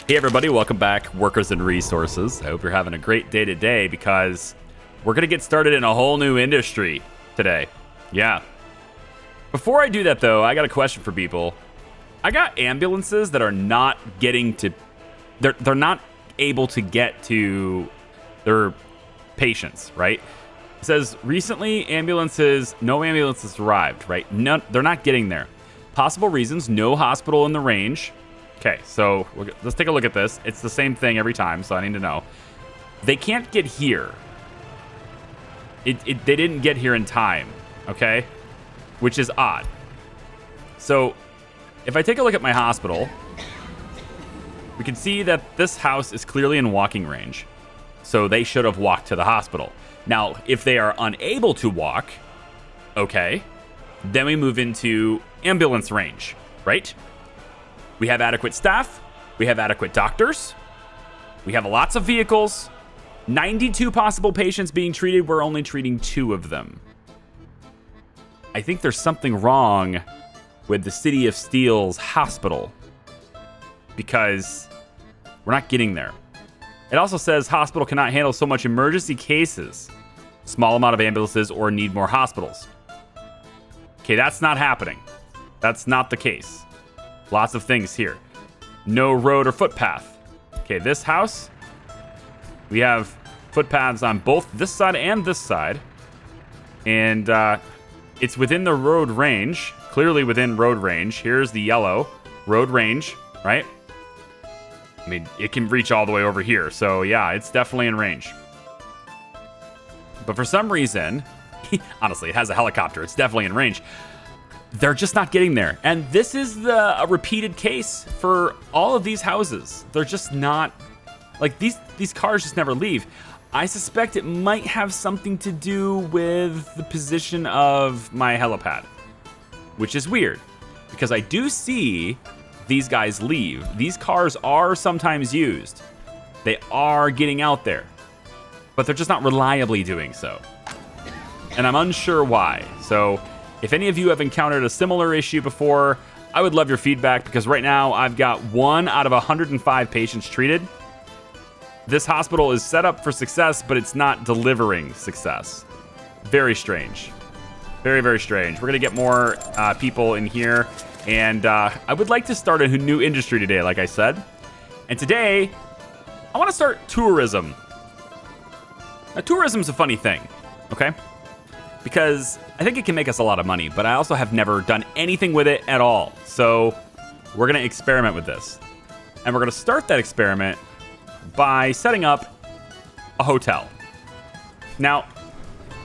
Hey everybody, welcome back, Workers and Resources. I hope you're having a great day today because we're going to get started in a whole new industry today. Yeah. Before I do that though, I got a question for people. I got ambulances that are not getting to, they're not able to get to their patients, right? It says recently no ambulances arrived, right? None, they're not getting there. Possible reasons, no hospital in the range. Okay, so let's take a look at this. It's the same thing every time, so I need to know. They can't get here. They didn't get here in time, okay? Which is odd. So if I take a look at my hospital, we can see that this house is clearly in walking range. So they should have walked to the hospital. Now, if they are unable to walk, okay, then we move into ambulance range, right? We have adequate staff. We have adequate doctors. We have lots of vehicles. 92 possible patients being treated. We're only treating 2 of them. I think there's something wrong with the City of Steel's hospital because we're not getting there. It also says hospital cannot handle so much emergency cases, small amount of ambulances, or need more hospitals. Okay, that's not happening. That's not the case. Lots of things here. No road or footpath. Okay, this house, we have footpaths on both this side and this side. And it's within the road range, clearly within road range. Here's the yellow, road range, right? I mean, it can reach all the way over here. So yeah, it's definitely in range. But for some reason, honestly, it has a helicopter. It's definitely in range. They're just not getting there. And this is a repeated case for all of these houses. They're just not, like these cars just never leave. I suspect it might have something to do with the position of my helipad, which is weird because I do see these guys leave. These cars are sometimes used. They are getting out there, but they're just not reliably doing so. And I'm unsure why. So if any of you have encountered a similar issue before, I would love your feedback because right now I've got 1 out of 105 patients treated. This hospital is set up for success, but it's not delivering success. Very strange. Very, very strange. We're going to get more people in here. And I would like to start a new industry today, like I said. And today, I want to start tourism. Now, tourism's a funny thing, okay? Because I think it can make us a lot of money, but I also have never done anything with it at all. So we're going to experiment with this. And we're going to start that experiment by setting up a hotel. Now,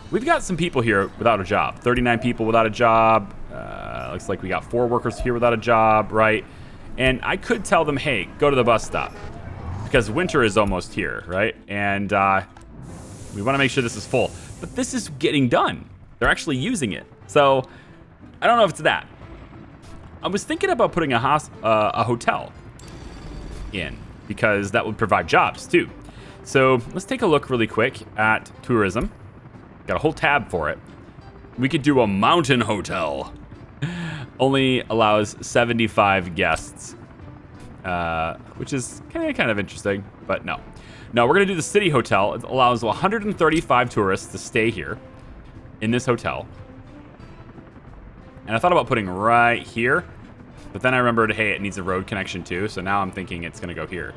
we've got some people here without a job. 39 people without a job. Looks like we got 4 workers here without a job, right? And I could tell them, hey, go to the bus stop. Because winter is almost here, right? And we want to make sure this is full. But this is getting done. They're actually using it. So I don't know if it's that. I was thinking about putting a hotel in because that would provide jobs too. So let's take a look really quick at tourism. Got a whole tab for it. We could do a mountain hotel. Only allows 75 guests, which is kind of interesting, but no. No, we're going to do the city hotel. It allows 135 tourists to stay here in this hotel. And I thought about putting right here, but then I remembered, hey, it needs a road connection too. So now I'm thinking it's going to go here.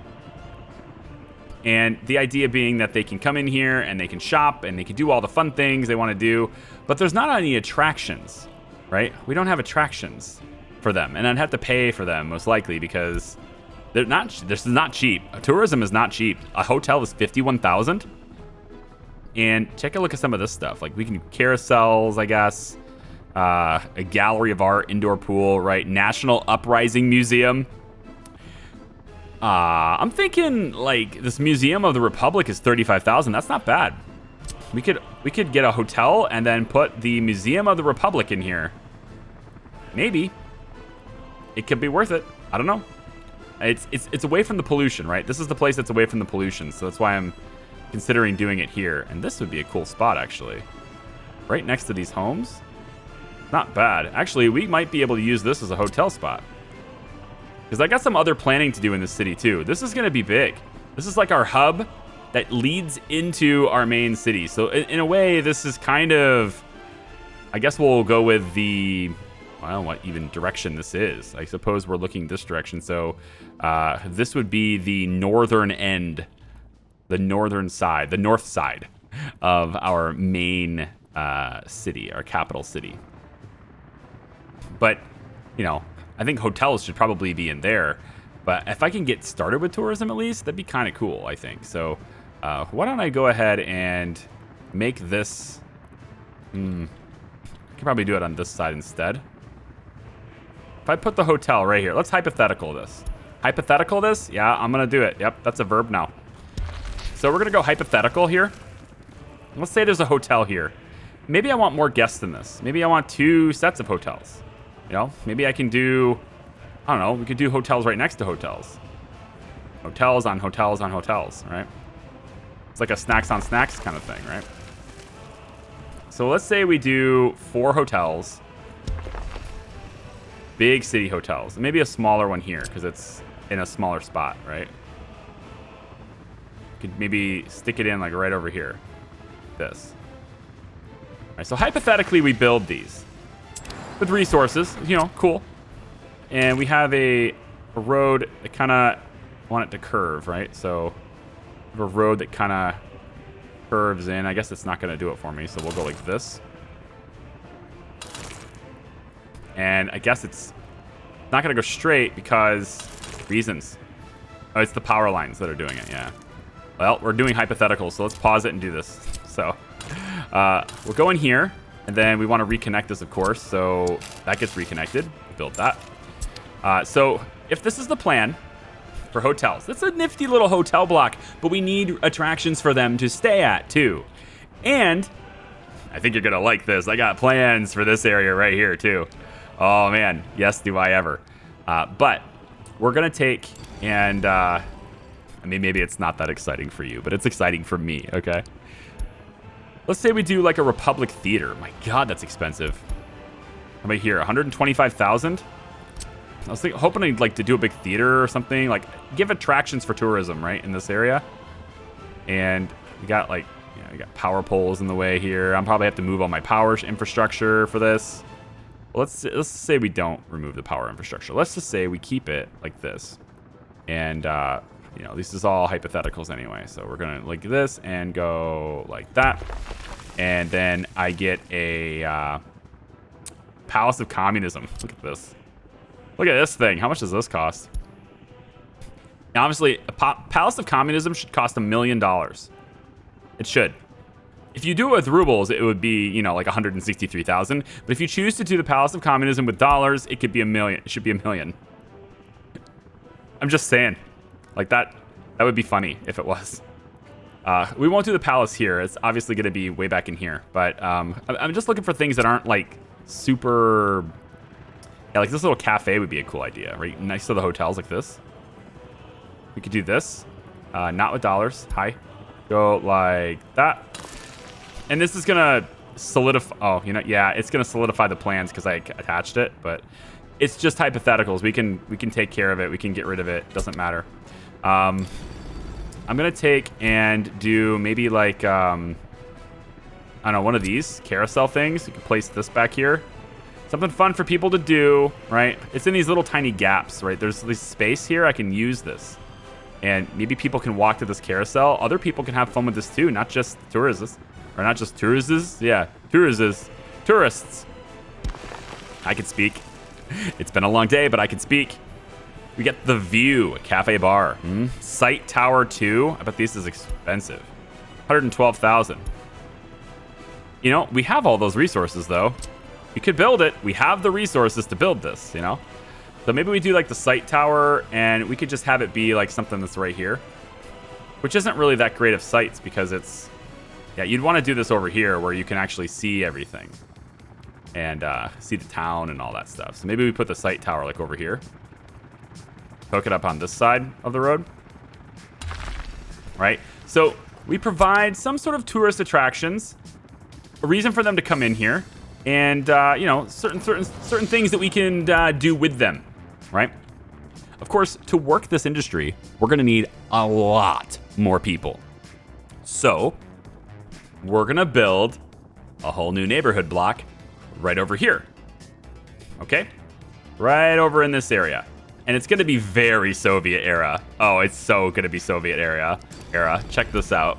And the idea being that they can come in here and they can shop and they can do all the fun things they want to do, but there's not any attractions, right? We don't have attractions for them. And I'd have to pay for them most likely because they're not. This is not cheap. Tourism is not cheap. A hotel is $51,000. And take a look at some of this stuff. Like we can carousels, I guess. A gallery of art, indoor pool, right? National Uprising Museum. I'm thinking like this Museum of the Republic is $35,000. That's not bad. We could get a hotel and then put the Museum of the Republic in here. Maybe. It could be worth it. I don't know. It's away from the pollution, right? This is the place that's away from the pollution, so that's why I'm considering doing it here. And this would be a cool spot, actually. Right next to these homes. Not bad. Actually, we might be able to use this as a hotel spot. Because I got some other planning to do in this city too. This is going to be big. This is like our hub that leads into our main city. So in a way, this is kind of, I guess we'll go with the, I don't know what even direction this is. I suppose we're looking this direction. So this would be the northern end, the northern side, the north side of our main city, our capital city. But, you know, I think hotels should probably be in there. But if I can get started with tourism at least, that'd be kind of cool, I think. So why don't I go ahead and make this... I can probably do it on this side instead. If I put the hotel right here, let's hypothetical this. Hypothetical this? Yeah, I'm going to do it. Yep, that's a verb now. So we're going to go hypothetical here. Let's say there's a hotel here. Maybe I want more guests than this. Maybe I want 2 sets of hotels. You know, maybe I can do, I don't know, we could do hotels right next to hotels. Hotels on hotels on hotels, right? It's like a snacks on snacks kind of thing, right? So let's say we do 4 hotels. Big city hotels. Maybe a smaller one here because it's in a smaller spot, right? Could maybe stick it in like right over here. This. All right, so hypothetically we build these with resources, you know, cool. And we have a road that kind of want it to curve, right? So we have a road that kind of curves in. I guess it's not going to do it for me, so we'll go like this. And I guess it's not going to go straight because reasons. Oh, it's the power lines that are doing it, yeah. Well, we're doing hypotheticals, so let's pause it and do this. So we'll go in here, and then we want to reconnect this, of course. So that gets reconnected. Build that. So if this is the plan for hotels, it's a nifty little hotel block, but we need attractions for them to stay at, too. And I think you're going to like this. I got plans for this area right here, too. Oh, man. Yes, do I ever. But we're going to take and... I mean, maybe it's not that exciting for you, but it's exciting for me, okay? Let's say we do like a Republic Theater. My God, that's expensive. How about here, 125,000? I was hoping to do a big theater or something, like give attractions for tourism, right, in this area. And we got like, you know, we got power poles in the way here. I'm probably have to move all my power infrastructure for this. Well, let's say we don't remove the power infrastructure. Let's just say we keep it like this. And, you know, this is all hypotheticals anyway. So we're going to like this and go like that. And then I get a Palace of Communism. Look at this. Look at this thing. How much does this cost? Now, obviously, a Palace of Communism should cost $1 million. It should. If you do it with rubles, it would be, you know, like 163,000. But if you choose to do the Palace of Communism with dollars, it could be $1 million. It should be $1 million. I'm just saying. Like that would be funny if it was. We won't do the palace here. It's obviously going to be way back in here. But I'm just looking for things that aren't like super... Yeah, like this little cafe would be a cool idea, right? Next to the hotels like this. We could do this. Not with dollars. Hi. Go like that. And this is going to solidify... Oh, you know, yeah, it's going to solidify the plans because I attached it. But it's just hypotheticals. We can take care of it. We can get rid of it. Doesn't matter. I'm going to take and do maybe like, I don't know, one of these carousel things. You can place this back here. Something fun for people to do, right? It's in these little tiny gaps, right? There's this space here. I can use this. And maybe people can walk to this carousel. Other people can have fun with this too, not just tourists. Or not just tourists. Yeah, tourists. Tourists. I can speak. It's been a long day, but I can speak. We get the View, a cafe bar. Sight Tower 2. I bet this is expensive. 112,000. You know, we have all those resources, though. We could build it. We have the resources to build this, you know? So maybe we do, like, the Sight Tower, and we could just have it be, like, something that's right here. Which isn't really that great of sights, because it's... Yeah, you'd want to do this over here, where you can actually see everything. And see the town and all that stuff. So maybe we put the Sight Tower, like, over here. Hook it up on this side of the road. Right? So we provide some sort of tourist attractions, a reason for them to come in here, and you know, certain things that we can do with them, right? of course, to work this industry, we're going to need a lot more people. So we're going to build a whole new neighborhood block right over here. Okay? Right over in this area. And it's going to be very Soviet era. Oh, it's so going to be Soviet era. Check this out.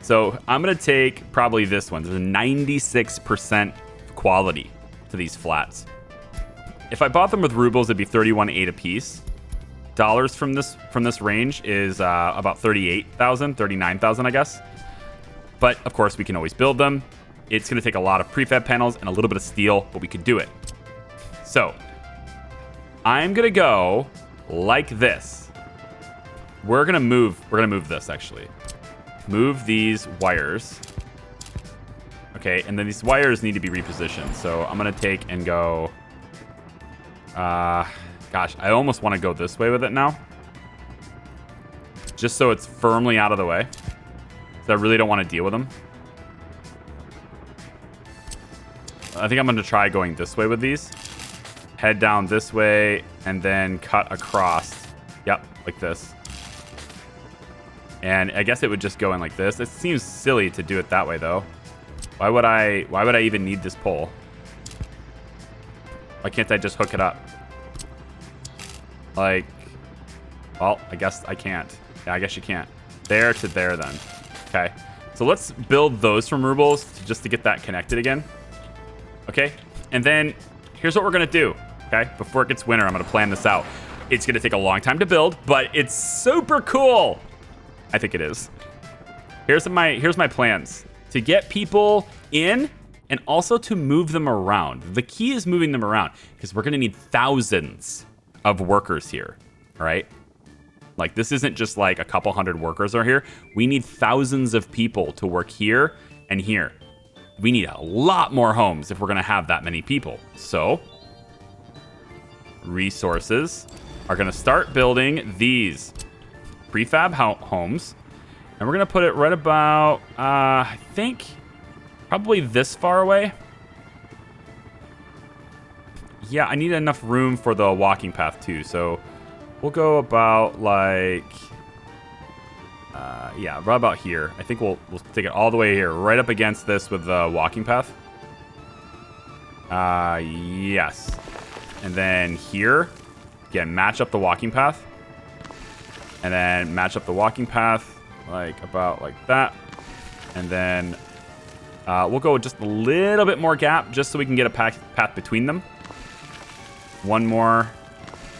So I'm going to take probably this one. There's a 96% quality to these flats. If I bought them with rubles, it'd be 31.8 a piece. Dollars from this range is about 38,000, 39,000, I guess. But of course, we can always build them. It's going to take a lot of prefab panels and a little bit of steel, but we could do it. So I'm going to go like this. We're going to move this actually. Move these wires. Okay, and then these wires need to be repositioned. So I'm going to take and go... gosh, I almost want to go this way with it now. Just so it's firmly out of the way. So I really don't want to deal with them. I think I'm going to try going this way with these. Head down this way and then cut across. Yep, like this. And I guess it would just go in like this. It seems silly to do it that way though. Why would I even need this pole? Why can't I just hook it up? Like, well, I guess I can't. Yeah, I guess you can't. There to there then. Okay. So let's build those from rubles just to get that connected again. Okay. And then here's what we're going to do. Okay. Before it gets winter, I'm going to plan this out. It's going to take a long time to build, but it's super cool. I think it is. Here's my plans. To get people in and also to move them around. The key is moving them around because we're going to need thousands of workers here. All right. Like this isn't just like a couple hundred workers are here. We need thousands of people to work here and here. We need a lot more homes if we're going to have that many people. So resources are going to start building these prefab homes. And we're going to put it right about, I think, probably this far away. Yeah, I need enough room for the walking path too. So we'll go about like, yeah, right about here. I think we'll take it all the way here, right up against this with the walking path. Yes. And then here, again, match up the walking path. And then match up the walking path like about like that. And then we'll go just a little bit more gap just so we can get a path between them. One more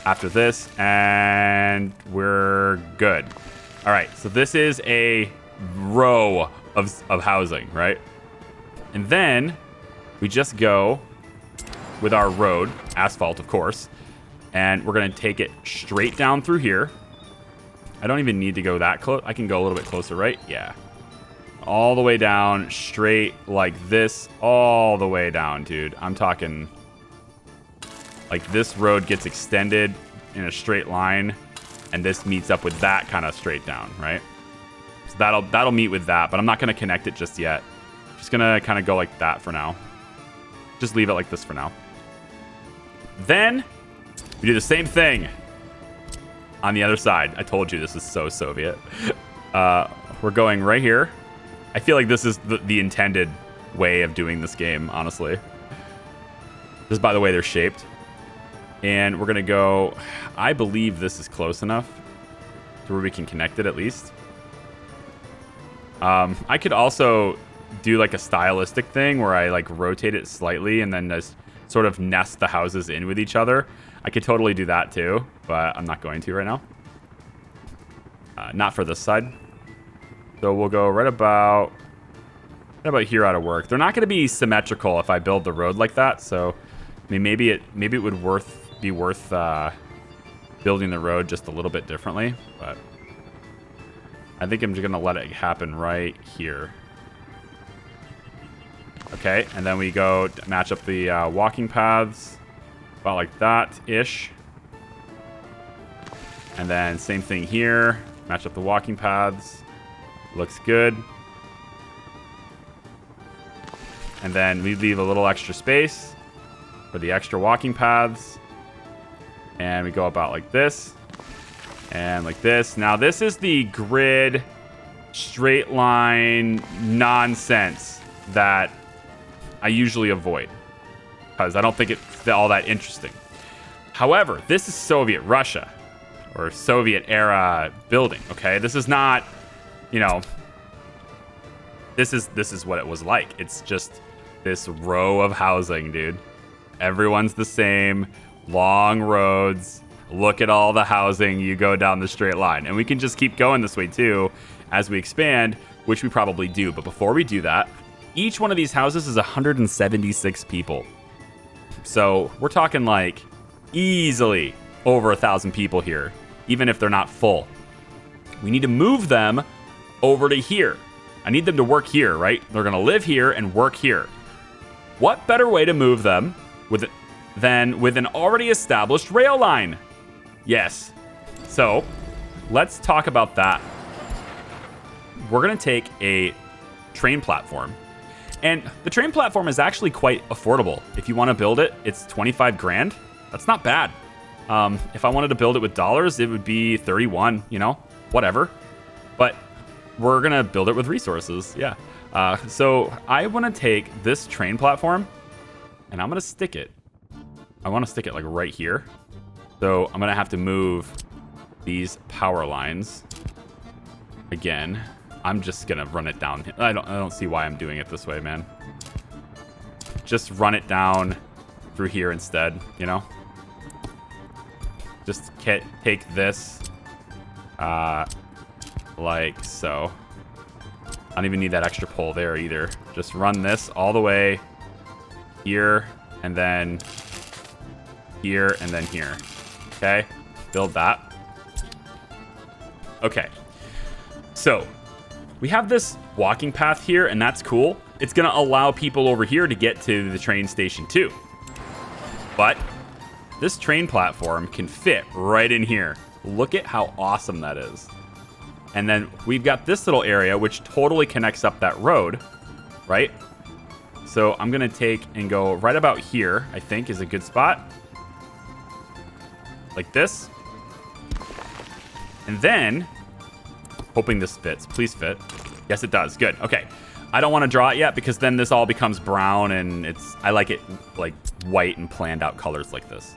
after this, and we're good. All right, so this is a row of housing, right? And then we just go with our road, asphalt, of course, and we're going to take it straight down through here. I don't even need to go that close. I can go a little bit closer, right? Yeah. All the way down, straight like this, all the way down, dude. I'm talking like this road gets extended in a straight line, and this meets up with that kind of straight down, right? So that'll meet with that, but I'm not going to connect it just yet. Just going to kind of go like that for now. Just leave it like this for now. Then we do the same thing on the other side. I told you this is so Soviet. We're going right here. I feel like this is the intended way of doing this game, honestly. Just by the way they're shaped. And we're going to go... I believe this is close enough to where we can connect it at least. I could also do like a stylistic thing where I like rotate it slightly and then just sort of nest the houses in with each other. I could totally do that too, but I'm not going to right now. Not for this side. So we'll go right about here out of work. They're not going to be symmetrical if I build the road like that. So I mean, maybe it would be worth building the road just a little bit differently. But I think I'm just going to let it happen right here. Okay, and then we go match up the walking paths about like that-ish. And then same thing here. Match up the walking paths. Looks good. And then we leave a little extra space for the extra walking paths. And we go about like this. And like this. Now, this is the grid straight line nonsense that I usually avoid, because I don't think it's all that interesting. However, this is Soviet Russia, or Soviet era building, okay? This is not, you know, this is what it was like. It's just this row of housing, dude. Everyone's the same, long roads. Look at all the housing. You go down the straight line. And we can just keep going this way too as we expand, which we probably do. But before we do that, each one of these houses is 176 people. So we're talking like easily over 1,000 people here, even if they're not full. We need to move them over to here. I need them to work here, right? They're going to live here and work here. What better way to move them than with an already established rail line? Yes. So let's talk about that. We're going to take a train platform. And the train platform is actually quite affordable. If you want to build it, it's 25 grand. That's not bad. If I wanted to build it with dollars, it would be 31, you know, whatever. But we're going to build it with resources. Yeah. So I want to take this train platform and I'm going to stick it. I want to stick it like right here. So I'm going to have to move these power lines again. I'm just going to run it down. I don't see why I'm doing it this way, man. Just run it down through here instead, you know? Just take this like so. I don't even need that extra pole there either. Just run this all the way here and then here and then here. Okay, build that. Okay, so we have this walking path here, and that's cool. It's gonna allow people over here to get to the train station too. But this train platform can fit right in here. Look at how awesome that is. And then we've got this little area which totally connects up that road, right? So I'm gonna take and go right about here, I think is a good spot. Like this. And then, hoping this fits. Please fit. Yes, it does. Good. Okay. I don't want to draw it yet because then this all becomes brown and I like it like white and planned out colors like this.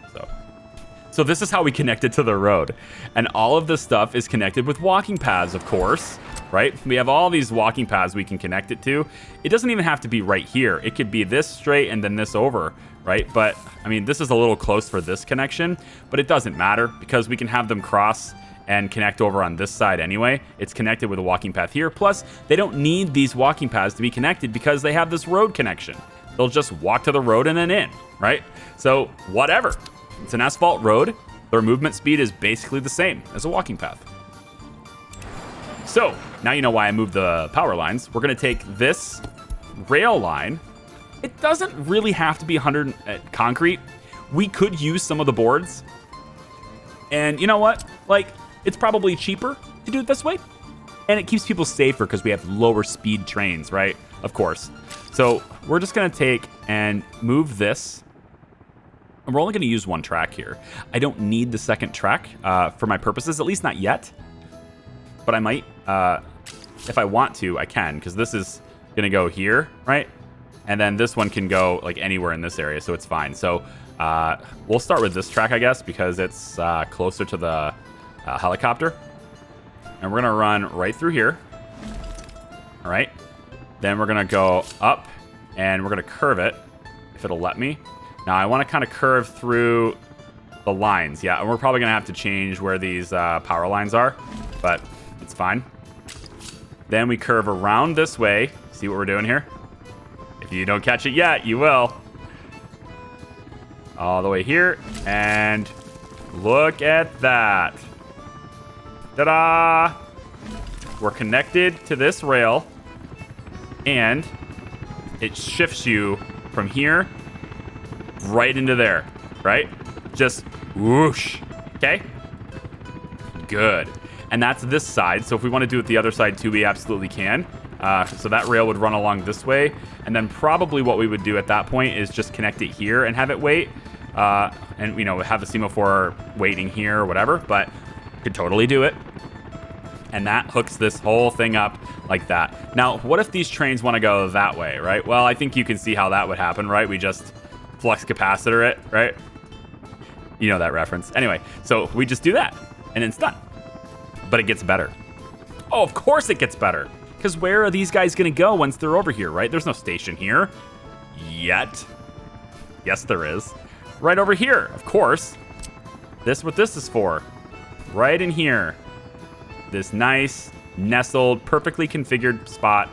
So this is how we connect it to the road. And all of this stuff is connected with walking paths, of course, right? We have all these walking paths we can connect it to. It doesn't even have to be right here. It could be this straight and then this over, right? But I mean, this is a little close for this connection, but it doesn't matter because we can have them cross and connect over on this side anyway. It's connected with a walking path here. Plus, they don't need these walking paths to be connected because they have this road connection. They'll just walk to the road and then in, right? So whatever. It's an asphalt road. Their movement speed is basically the same as a walking path. So now you know why I moved the power lines. We're gonna take this rail line. It doesn't really have to be 100 concrete. We could use some of the boards. And you know what? Like, it's probably cheaper to do it this way. And it keeps people safer because we have lower speed trains, right? Of course. So we're just going to take and move this. And we're only going to use one track here. I don't need the second track for my purposes, at least not yet. But I might, if I want to, I can, because this is going to go here, right? And then this one can go like anywhere in this area, so it's fine. So we'll start with this track, I guess, because it's closer to the helicopter. And we're going to run right through here. All right. Then we're going to go up, and we're going to curve it, if it'll let me. Now, I want to kind of curve through the lines. Yeah, and we're probably going to have to change where these power lines are, but it's fine. Then we curve around this way. See what we're doing here? If you don't catch it yet, you will. All the way here, and look at that. Ta-da! We're connected to this rail, and it shifts you from here right into there, right? Just whoosh, okay? Good. And that's this side, so if we want to do it the other side too, we absolutely can. So that rail would run along this way, and then probably what we would do at that point is just connect it here and have it wait. and, you know, have the semaphore waiting here or whatever, but could totally do it. And that hooks this whole thing up like that. Now, what if these trains want to go that way, right? Well, I think you can see how that would happen, right? We just flux capacitor it, right? You know that reference. Anyway, so we just do that, and it's done. But it gets better. Oh, of course it gets better. Because where are these guys going to go once they're over here, right? There's no station here. Yet. Yes, there is. Right over here, of course. This what this is for. Right in here. This nice, nestled, perfectly configured spot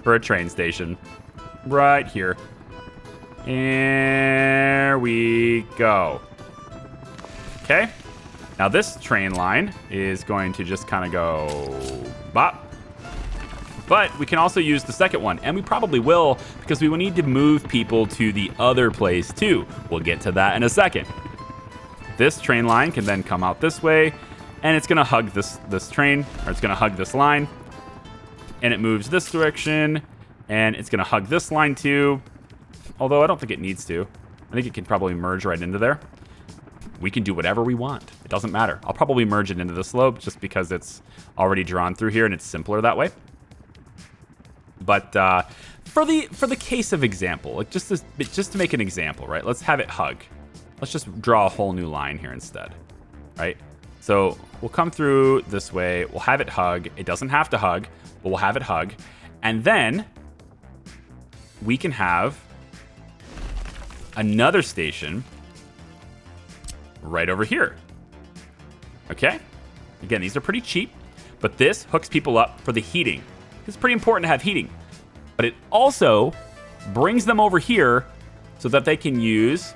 for a train station. Right here. There we go. Okay. Now this train line is going to just kind of go bop. But we can also use the second one, and we probably will, because we will need to move people to the other place too. We'll get to that in a second. This train line can then come out this way, and it's gonna hug this train, or it's gonna hug this line, and it moves this direction, and it's gonna hug this line too, although I don't think it needs to. I think it can probably merge right into there. We can do whatever we want. It doesn't matter. I'll probably merge it into the slope just because it's already drawn through here and it's simpler that way. But for the case of example, like just to make an example, right? Let's have it hug. Let's just draw a whole new line here instead, right? So we'll come through this way. We'll have it hug. It doesn't have to hug, but we'll have it hug. And then we can have another station right over here. Okay? Again, these are pretty cheap, but this hooks people up for the heating. It's pretty important to have heating, but it also brings them over here so that they can use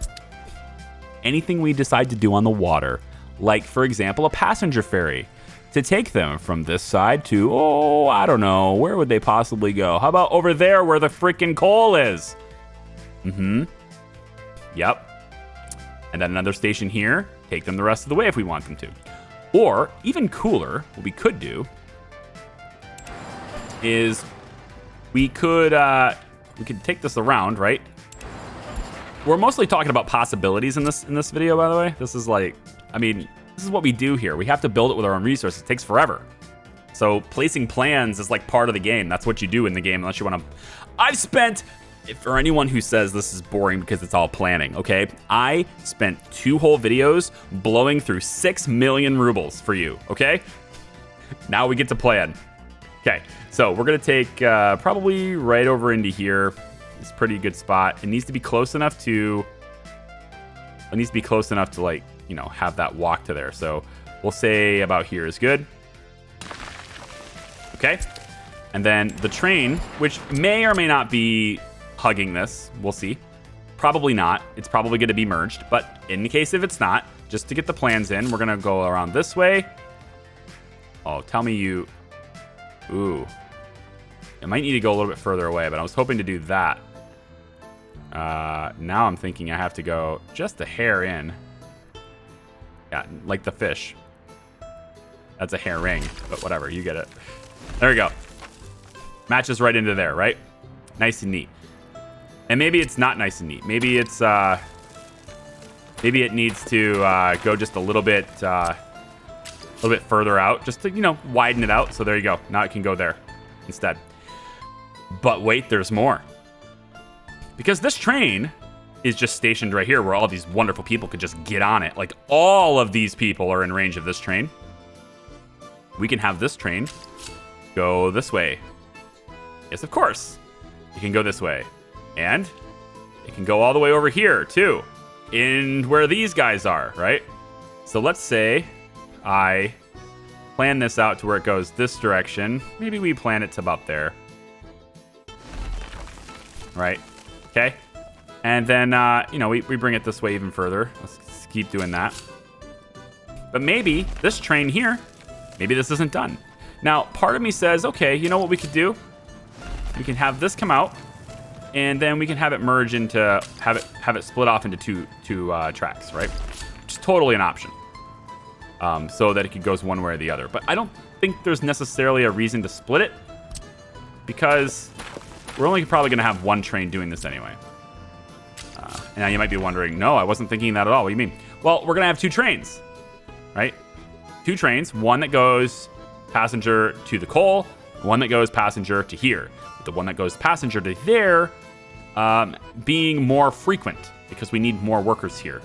anything we decide to do on the water, like, for example, a passenger ferry to take them from this side to, oh, I don't know, where would they possibly go? How about over there where the freaking coal is? Yep. And then another station here, take them the rest of the way if we want them to. Or, even cooler, what we could do is we could take this around, right? We're mostly talking about possibilities in this video, by the way. This is like, I mean, this is what we do here. We have to build it with our own resources. It takes forever. So placing plans is like part of the game. That's what you do in the game unless you want to. I've spent, for anyone who says this is boring because it's all planning, okay? I spent 2 whole videos blowing through 6 million rubles for you, okay? Now we get to plan. Okay, so we're gonna take probably right over into here. It's a pretty good spot. It needs to be close enough to. It needs to be close enough to, like, you know, have that walk to there. So we'll say about here is good. Okay, and then the train, which may or may not be hugging this, we'll see. Probably not. It's probably going to be merged, but in the case if it's not, just to get the plans in, we're gonna go around this way. Oh, tell me you. Ooh. I might need to go a little bit further away, but I was hoping to do that. Now I'm thinking I have to go just a hair in. Yeah, like the fish. That's a hair ring, but whatever, you get it. There we go. Matches right into there, right? Nice and neat. And maybe it's not nice and neat. Maybe it's, maybe it needs to go just a little bit further out, just to, you know, widen it out. So there you go. Now it can go there instead. But wait, there's more. Because this train is just stationed right here where all these wonderful people could just get on it. Like, all of these people are in range of this train. We can have this train go this way. Yes, of course. It can go this way. And it can go all the way over here, too. In where these guys are, right? So let's say I plan this out to where it goes this direction. Maybe we plan it to about there. Right? Okay? And then, you know, we bring it this way even further. Let's keep doing that. But maybe this train here, maybe this isn't done. Now, part of me says, okay, you know what we could do? We can have this come out, and then we can have it merge into, have it split off into two tracks, right? Which is totally an option. So that it could goes one way or the other. But I don't think there's necessarily a reason to split it, because we're only probably going to have one train doing this anyway. Now you might be wondering, no, I wasn't thinking that at all. What do you mean? Well, we're going to have 2 trains, right? 2 trains, one that goes passenger to the coal, one that goes passenger to here. The one that goes passenger to there being more frequent because we need more workers here.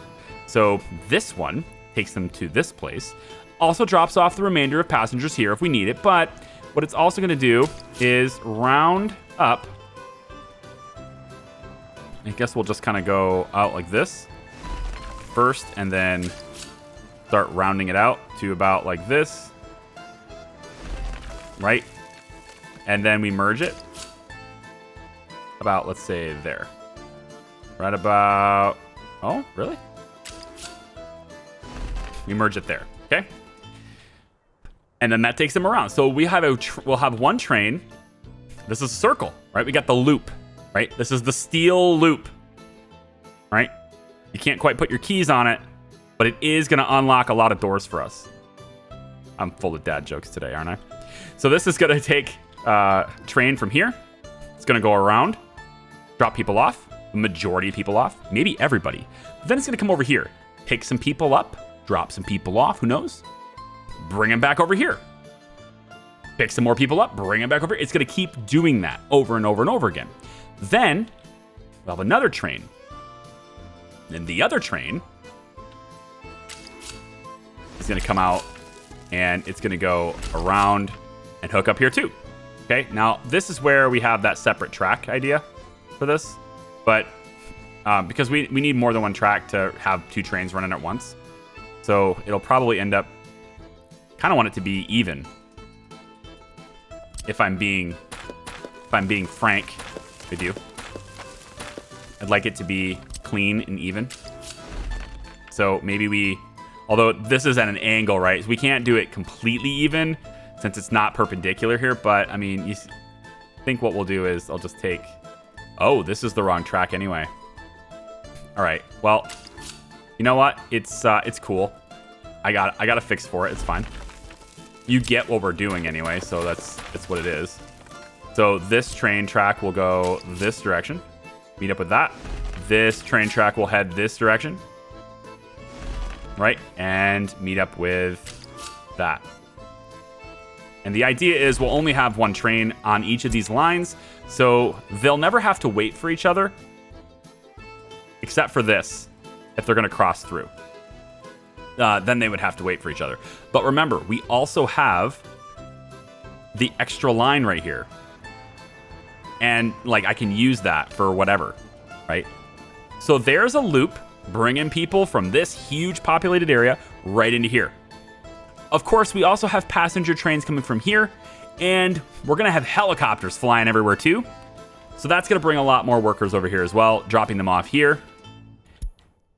So this one takes them to this place. Also drops off the remainder of passengers here if we need it. But what it's also going to do is round up. I guess we'll just kind of go out like this first and then start rounding it out to about like this. Right? And then we merge it about, let's say, there. Right about... Oh, really? We merge it there, okay? And then that takes them around. So we have we'll have one train. This is a circle, right? We got the loop, right? This is the steel loop, right? You can't quite put your keys on it, but it is going to unlock a lot of doors for us. I'm full of dad jokes today, aren't I? So this is going to take train from here. It's going to go around, drop people off, the majority of people off, maybe everybody. But then it's going to come over here, pick some people up, drop some people off, who knows? Bring them back over here. Pick some more people up, bring them back over here. It's going to keep doing that over and over and over again. Then we'll have another train. Then the other train is going to come out and it's going to go around and hook up here too. Okay, now this is where we have that separate track idea for this. But because we need more than one track to have 2 trains running at once. So it'll probably end up, kind of want it to be even. If I'm being frank with you. I'd like it to be clean and even. So maybe although this is at an angle, right? So we can't do it completely even since it's not perpendicular here. But I mean, I think what we'll do is I'll just take, oh, this is the wrong track anyway. All right, well, you know what? It's cool. I got a fix for it. It's fine. You get what we're doing anyway, so that's what it is. So this train track will go this direction. Meet up with that. This train track will head this direction. Right? And meet up with that. And the idea is we'll only have one train on each of these lines, so they'll never have to wait for each other, except for this, if they're going to cross through. Then they would have to wait for each other. But remember, we also have the extra line right here. And, like, I can use that for whatever, right? So there's a loop bringing people from this huge populated area right into here. Of course, we also have passenger trains coming from here, and we're going to have helicopters flying everywhere too. So that's going to bring a lot more workers over here as well, dropping them off here.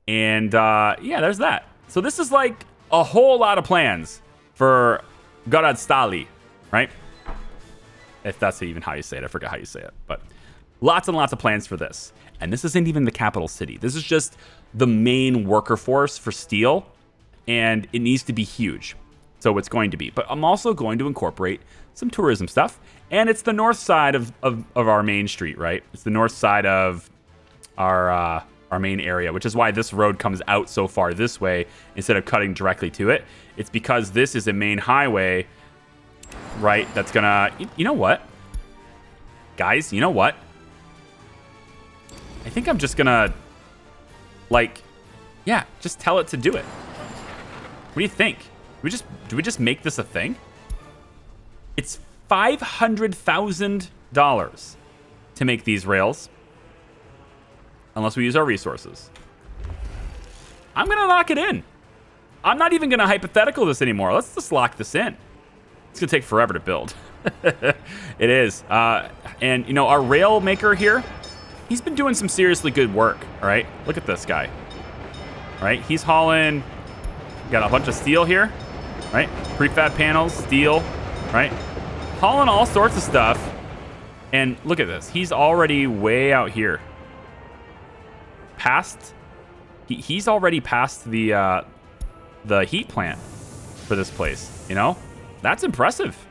And yeah, there's that. So this is like a whole lot of plans for Gorodstali, right? If that's even how you say it. I forget how you say it. But lots and lots of plans for this. And this isn't even the capital city. This is just the main worker force for steel. And it needs to be huge. So it's going to be. But I'm also going to incorporate some tourism stuff. And it's the north side of our main street, right? It's the north side of our main area, which is why this road comes out so far this way instead of cutting directly to it. It's because this is a main highway, right? That's gonna... You know what? Guys, you know what? I think I'm just gonna... Like... Yeah, just tell it to do it. What do you think? Do we just make this a thing? It's $500,000 to make these rails. Unless we use our resources. I'm going to lock it in. I'm not even going to hypothetical this anymore. Let's just lock this in. It's going to take forever to build. It is. And, you know, our rail maker here, he's been doing some seriously good work, all right? Look at this guy. All right? He's hauling, got a bunch of steel here, right? Prefab panels, steel, right? Hauling all sorts of stuff. And look at this. He's already way out here. He's already past the heat plant for this place, you know? That's impressive.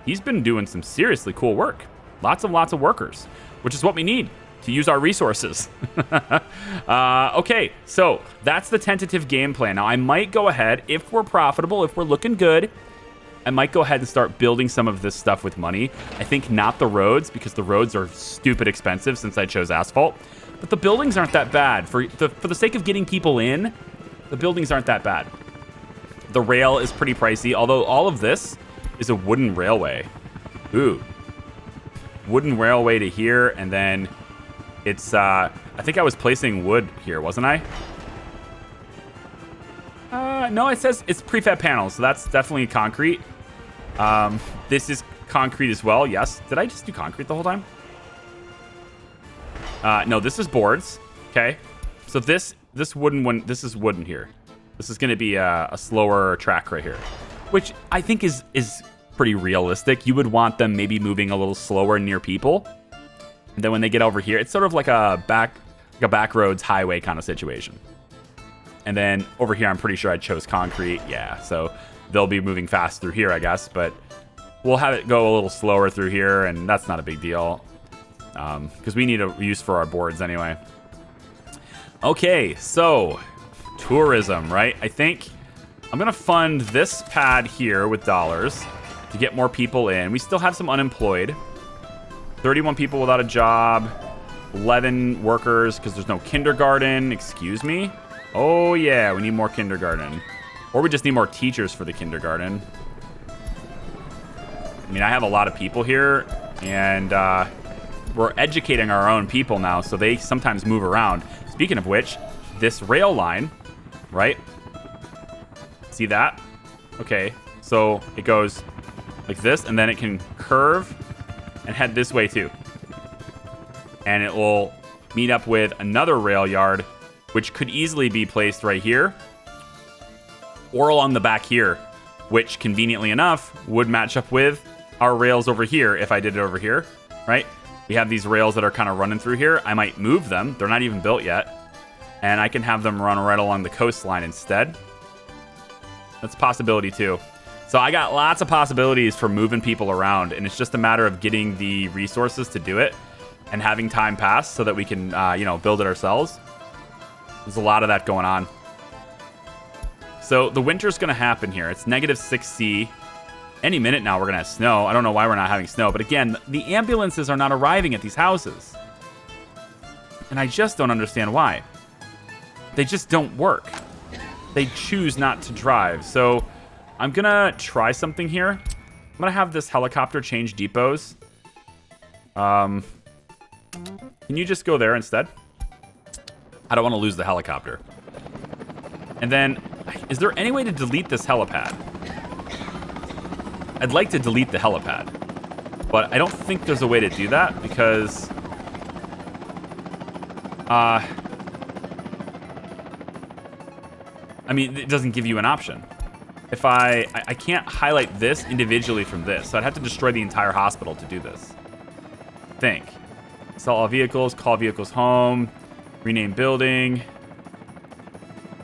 He's been doing some seriously cool work. Lots and lots of workers, which is what we need. to use our resources. Okay, so that's the tentative game plan. Now, I might go ahead, if we're profitable, if we're looking good, I might go ahead and start building some of this stuff with money. I think not the roads, because the roads are stupid expensive since I chose asphalt. But the buildings aren't that bad. For the sake of getting people in, the buildings aren't that bad. The rail is pretty pricey, although all of this is a wooden railway. Ooh. Wooden railway to here, and then it's, I think I was placing wood here, wasn't I? No, it says it's prefab panels, so that's definitely concrete. This is concrete as well, yes. Did I just do concrete the whole time? No, this is boards, okay? So this wooden one, this is wooden here. This is gonna be a slower track right here, which I think is pretty realistic. You would want them maybe moving a little slower near people. And then when they get over here, it's sort of like a back roads highway kind of situation. And then over here, I'm pretty sure I chose concrete. Yeah, so they'll be moving fast through here, I guess. But we'll have it go a little slower through here, and that's not a big deal. Because we need a use for our boards anyway. Okay, so tourism, right? I think I'm going to fund this pad here with dollars to get more people in. We still have some unemployed. 31 people without a job. 11 workers because there's no kindergarten. Excuse me? Oh, yeah, we need more kindergarten. Or we just need more teachers for the kindergarten. I mean, I have a lot of people here, and we're educating our own people now, so they sometimes move around. Speaking of which, this rail line, right? See that? Okay, so it goes like this, and then it can curve and head this way too. And it will meet up with another rail yard, which could easily be placed right here or along the back here, which conveniently enough would match up with our rails over here if I did it over here, right? We have these rails that are kind of running through here. I might move them. They're not even built yet. And I can have them run right along the coastline instead. That's a possibility too. So I got lots of possibilities for moving people around, and it's just a matter of getting the resources to do it and having time pass so that we can, build it ourselves. There's a lot of that going on. So the winter's going to happen here. It's -6C. Any minute now we're going to have snow. I don't know why we're not having snow. But again, the ambulances are not arriving at these houses. And I just don't understand why. They just don't work. They choose not to drive. So I'm going to try something here. I'm going to have this helicopter change depots. Can you just go there instead? I don't want to lose the helicopter. And then, is there any way to delete this helipad? I'd like to delete the helipad, but I don't think there's a way to do that because I mean, it doesn't give you an option. If I can't highlight this individually from this, so I'd have to destroy the entire hospital to do this. I think. Sell all vehicles, call vehicles home, rename building.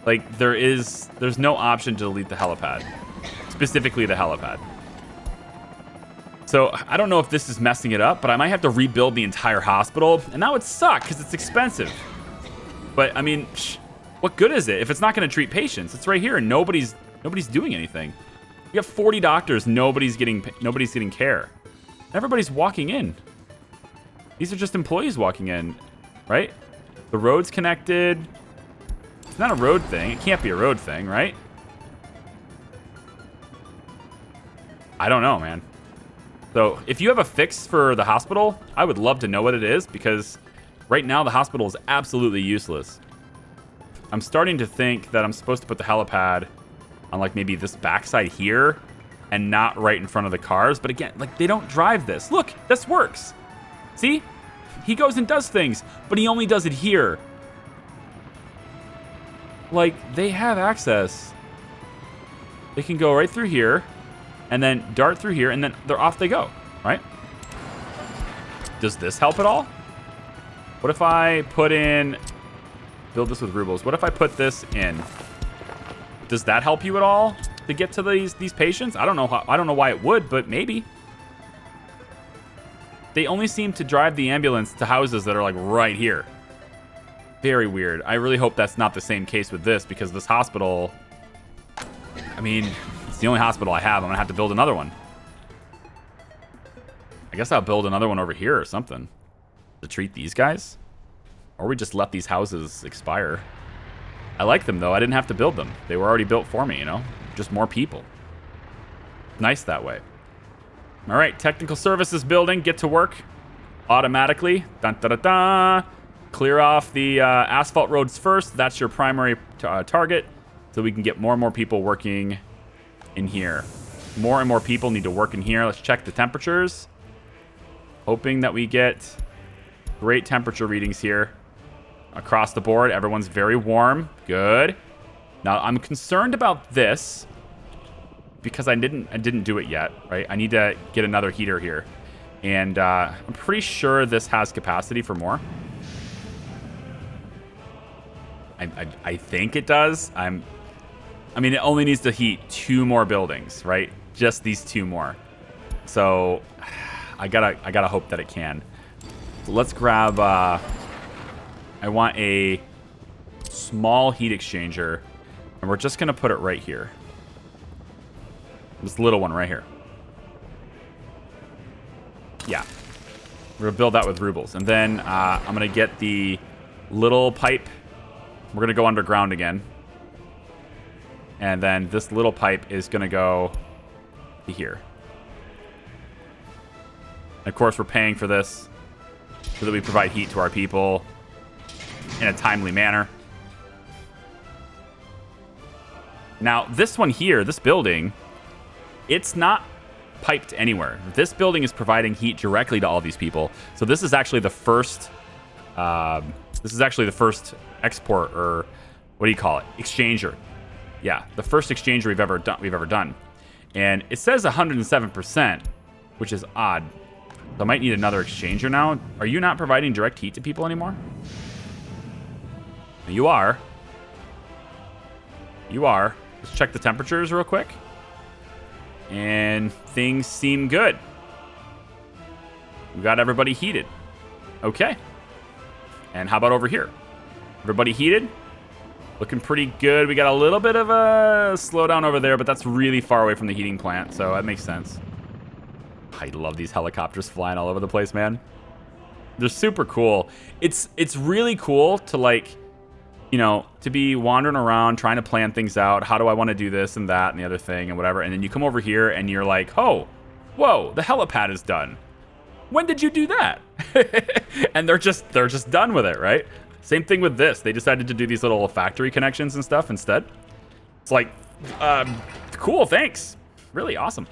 Like, there's no option to delete the helipad. Specifically the helipad. So, I don't know if this is messing it up, but I might have to rebuild the entire hospital, and that would suck, because it's expensive. But, I mean, what good is it if it's not going to treat patients? It's right here, and nobody's doing anything. You have 40 doctors, nobody's getting care. Everybody's walking in. These are just employees walking in, right? The road's connected. It's not a road thing. It can't be a road thing, right? I don't know, man. So if you have a fix for the hospital, I would love to know what it is, because right now the hospital is absolutely useless. I'm starting to think that I'm supposed to put the helipad on, like, maybe this backside here and not right in front of the cars. But again, like, they don't drive this. Look, this works. See? He goes and does things, but he only does it here. Like, they have access. They can go right through here and then dart through here, and then they're off they go, right? Does this help at all? What if I put in, build this with rubles. What if I put this in? Does that help you at all to get to these patients? I don't know why it would, but maybe. they only seem to drive the ambulance to houses that are like right here. Very weird. I really hope that's not the same case with this, because this hospital, I mean, it's the only hospital I have. I'm gonna have to build another one. I guess I'll build another one over here or something to treat these guys. Or we just let these houses expire. I like them, though. I didn't have to build them. They were already built for me, you know? Just more people. Nice that way. All right, technical services building. Get to work automatically. Dun, da, da, da. Clear off the asphalt roads first. That's your primary target. So we can get more and more people working in here. More and more people need to work in here. Let's check the temperatures. Hoping that we get great temperature readings here. Across the board, everyone's very warm. Good. Now, I'm concerned about this because I didn't do it yet, right? I need to get another heater here. And I'm pretty sure this has capacity for more. I think it does. I mean, it only needs to heat 2 more buildings, right? Just these 2 more. So I gotta hope that it can. So let's grab I want a small heat exchanger, and we're just gonna put it right here. This little one right here. Yeah. We're gonna build that with rubles. And then I'm gonna get the little pipe. We're gonna go underground again. And then this little pipe is gonna go to here. And of course, we're paying for this so that we provide heat to our people in a timely manner. Now, this one here, this building, it's not piped anywhere. This building is providing heat directly to all these people. So this is actually the first. This is actually the first export, or what do you call it? Exchanger. Yeah, the first exchanger we've ever done. And it says 107%, which is odd. So I might need another exchanger now. Are you not providing direct heat to people anymore? You are. You are. Let's check the temperatures real quick. And things seem good. We got everybody heated. Okay. And how about over here? Everybody heated? Looking pretty good. We got a little bit of a slowdown over there, but that's really far away from the heating plant, so that makes sense. I love these helicopters flying all over the place, man. They're super cool. It's really cool to, like, you know, to be wandering around trying to plan things out. How do I want to do this and that and the other thing and whatever? And then you come over here and you're like, oh, whoa, the helipad is done. When did you do that? And they're just done with it, right? Same thing with this. They decided to do these little factory connections and stuff instead. It's like, cool, thanks. Really awesome.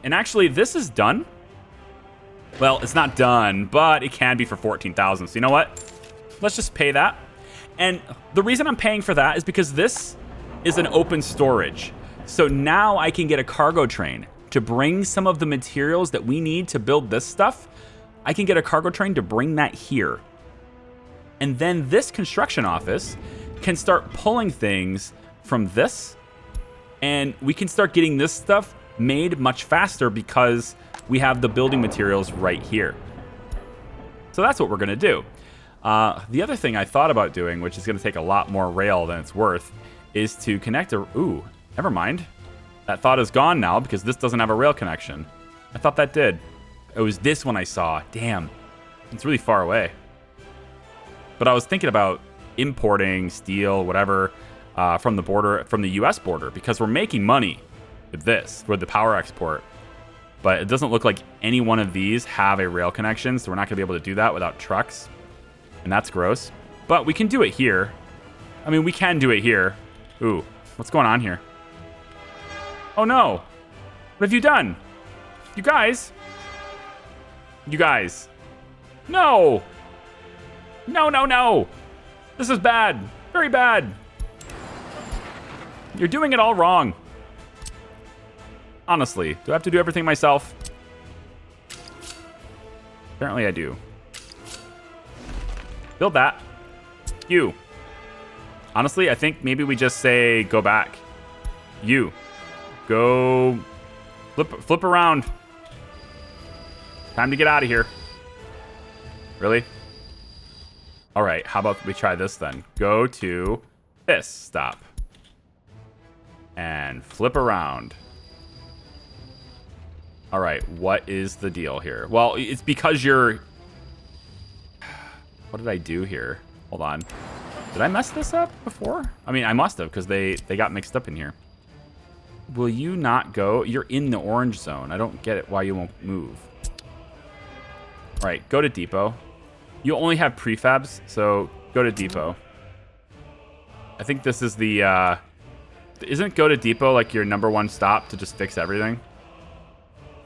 And actually, this is done. Well, it's not done, but it can be for 14,000. So you know what? Let's just pay that. And the reason I'm paying for that is because this is an open storage. So now I can get a cargo train to bring some of the materials that we need to build this stuff. I can get a cargo train to bring that here. And then this construction office can start pulling things from this. And we can start getting this stuff made much faster because we have the building materials right here. So that's what we're going to do. The other thing I thought about doing, which is going to take a lot more rail than it's worth, is to connect a... Ooh, never mind. That thought is gone now because this doesn't have a rail connection. I thought that did. It was this one I saw. Damn. It's really far away. But I was thinking about importing steel, whatever, from the border, from the U.S. border, because we're making money with this, with the power export. But it doesn't look like any one of these have a rail connection, so we're not going to be able to do that without trucks. And that's gross. But we can do it here. I mean, we can do it here. Ooh, what's going on here? Oh no. What have you done? You guys. You guys. No. No, no, no. This is bad. Very bad. You're doing it all wrong. Honestly, do I have to do everything myself? Apparently I do. Build that. You. Honestly, I think maybe we just say go back. You. Go flip around. Time to get out of here. Really? All right, how about we try this then? Go to this stop. And flip around. All right, what is the deal here? Well, it's because you're... What did I do here? Hold on. Did I mess this up before? I mean, I must have, because they got mixed up in here. Will you not go? You're in the orange zone. I don't get it why you won't move. All right, go to depot. You only have prefabs, so go to depot. I think this is the... Isn't go to depot like your #1 stop to just fix everything?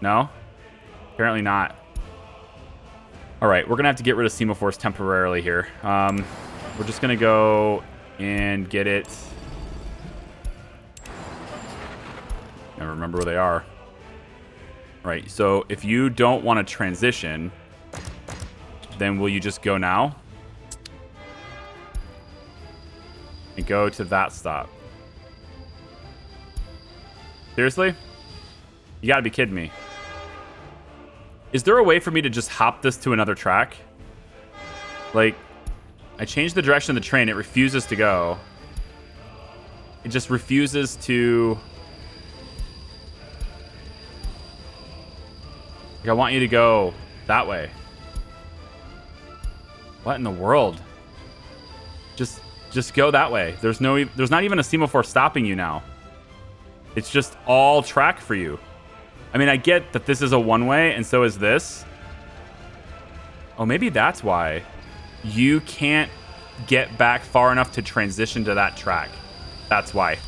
No? Apparently not. All right, we're going to have to get rid of semaphores temporarily here. We're just going to go and get it. Never remember where they are. All right, so if you don't want to transition, then will you just go now? And go to that stop. Seriously? You gotta be kidding me. Is there a way for me to just hop this to another track? Like, I changed the direction of the train. It refuses to go. It just refuses to... Like, I want you to go that way. What in the world? Just go that way. There's not even a semaphore stopping you now. It's just all track for you. I mean, I get that this is a one-way, and so is this. Oh, maybe that's why. You can't get back far enough to transition to that track. That's why.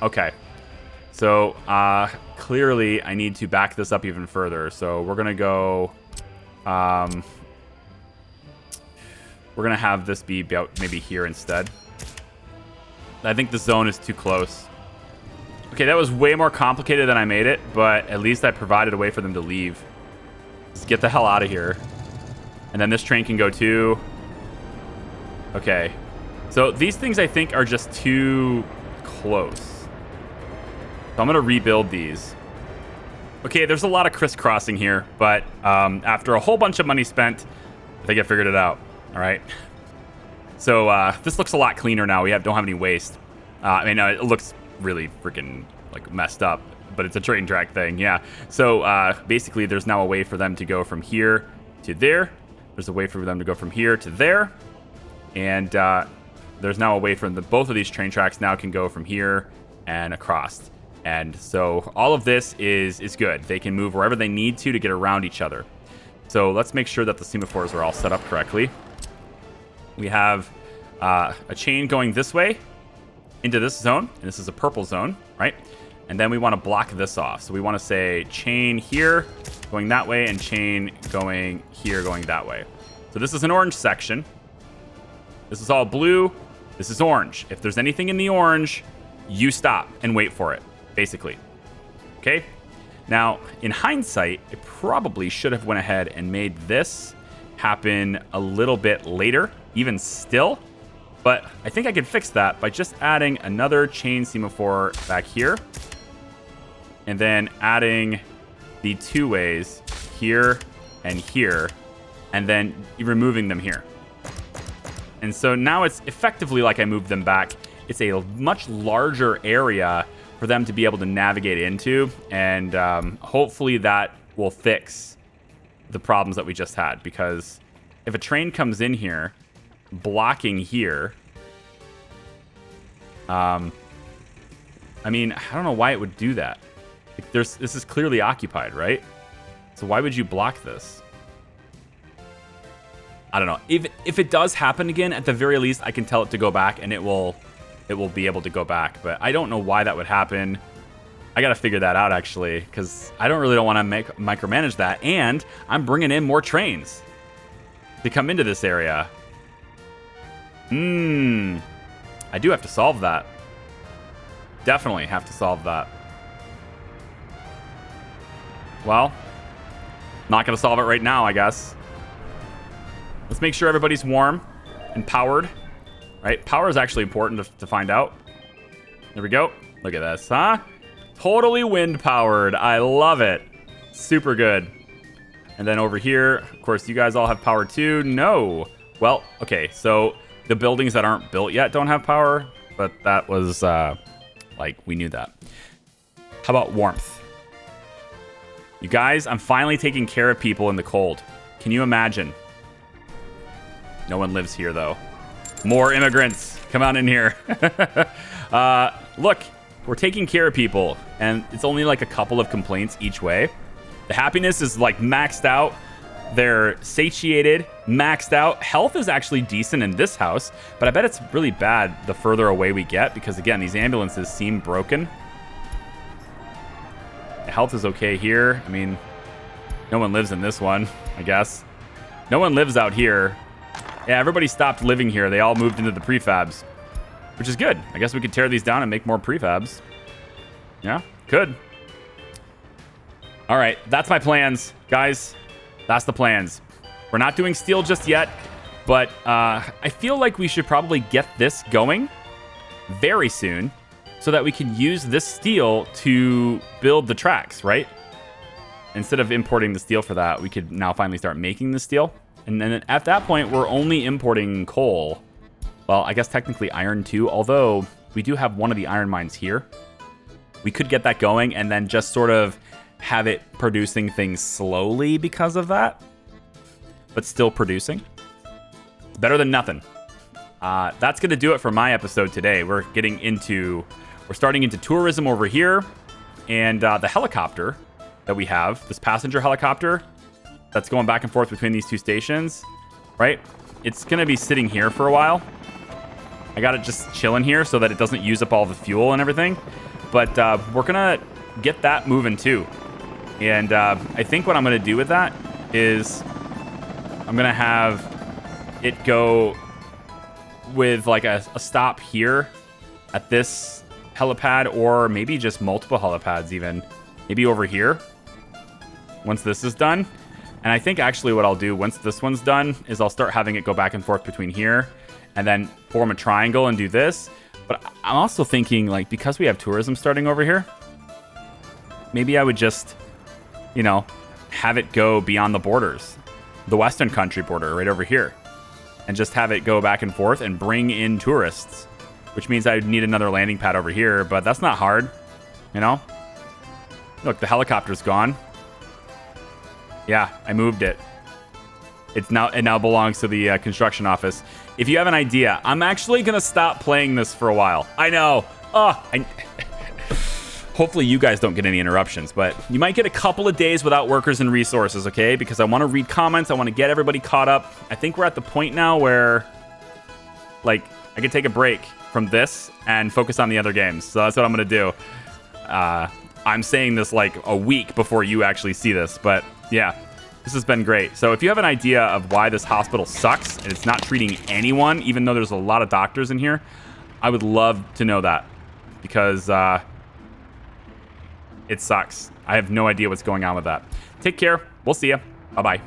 Okay. So, clearly, I need to back this up even further. So, we're going to go... we're going to have this be about maybe here instead. I think the zone is too close. Okay, that was way more complicated than I made it, but at least I provided a way for them to leave. Just get the hell out of here. And then this train can go too. Okay. So these things I think are just too close. So I'm going to rebuild these. Okay, there's a lot of crisscrossing here, but after a whole bunch of money spent, I think I figured it out. All right. So this looks a lot cleaner now. We don't have any waste. I mean, it looks really freaking like messed up, but it's a train track thing. Yeah. So basically there's now a way for them to go from here to there. There's a way for them to go from here to there. And there's now a way for them, both of these train tracks now can go from here and across. And so all of this is good. They can move wherever they need to get around each other. So let's make sure that the semaphores are all set up correctly. We have a chain going this way into this zone, and this is a purple zone, right? And then we want to block this off. So we want to say chain here going that way and chain going here going that way. So this is an orange section. This is all blue. This is orange. If there's anything in the orange, you stop and wait for it, basically. Okay? Now, in hindsight, I probably should have went ahead and made this happen a little bit later, even still. But I think I could fix that by just adding another chain semaphore back here. And then adding the two ways here and here. And then removing them here. And so now it's effectively like I moved them back. It's a much larger area for them to be able to navigate into. And hopefully that will fix the problems that we just had. Because if a train comes in here, blocking here. I mean, I don't know why it would do that. Like, this is clearly occupied, right? So why would you block this? I don't know. If it does happen again, at the very least, I can tell it to go back, and it will be able to go back. But I don't know why that would happen. I got to figure that out, actually, because I don't want to micromanage that. And I'm bringing in more trains to come into this area. I do have to solve that. Definitely have to solve that. Well, not going to solve it right now, I guess. Let's make sure everybody's warm and powered. Right? Power is actually important to find out. There we go. Look at this, huh? Totally wind powered. I love it. Super good. And then over here, of course, you guys all have power too. No. Well, okay, so the buildings that aren't built yet don't have power, but that was, like, we knew that. How about warmth? You guys, I'm finally taking care of people in the cold. Can you imagine? No one lives here, though. More immigrants. Come on in here. Look, we're taking care of people, and it's only like a couple of complaints each way. The happiness is like maxed out. They're satiated, maxed out. Health is actually decent in this house, but I bet it's really bad the further away we get because, again, these ambulances seem broken. Health is okay here. I mean, no one lives in this one, I guess. No one lives out here. Yeah, everybody stopped living here. They all moved into the prefabs, which is good. I guess we could tear these down and make more prefabs. Yeah, could. All right, that's my plans, guys. That's the plans. We're not doing steel just yet, but I feel like we should probably get this going very soon so that we can use this steel to build the tracks, right? Instead of importing the steel for that, we could now finally start making the steel. And then at that point, we're only importing coal. Well, I guess technically iron too, although we do have one of the iron mines here. We could get that going and then just sort of have it producing things slowly because of that, but still producing. It's better than nothing. That's going to do it for my episode today. We're starting into tourism over here, and the helicopter that we have, this passenger helicopter that's going back and forth between these two stations, right? It's going to be sitting here for a while. I got it just chilling here so that it doesn't use up all the fuel and everything. But we're going to get that moving too. And I think what I'm going to do with that is I'm going to have it go with like a stop here at this helipad, or maybe just multiple helipads even. Maybe over here once this is done. And I think actually what I'll do once this one's done is I'll start having it go back and forth between here and then form a triangle and do this. But I'm also thinking, like, because we have tourism starting over here, maybe I would just, you know, have it go beyond the borders, the Western country border right over here, and just have it go back and forth and bring in tourists, which means I would need another landing pad over here, but that's not hard, you know? Look, the helicopter's gone. Yeah, I moved it. It now belongs to the construction office. If you have an idea, I'm actually going to stop playing this for a while. I know. Hopefully you guys don't get any interruptions, but you might get a couple of days without workers and resources, okay? Because I want to read comments. I want to get everybody caught up. I think we're at the point now where, like, I can take a break from this and focus on the other games. So that's what I'm going to do. I'm saying this like a week before you actually see this, but yeah, this has been great. So if you have an idea of why this hospital sucks and it's not treating anyone, even though there's a lot of doctors in here, I would love to know that, because it sucks. I have no idea what's going on with that. Take care. We'll see you. Bye-bye.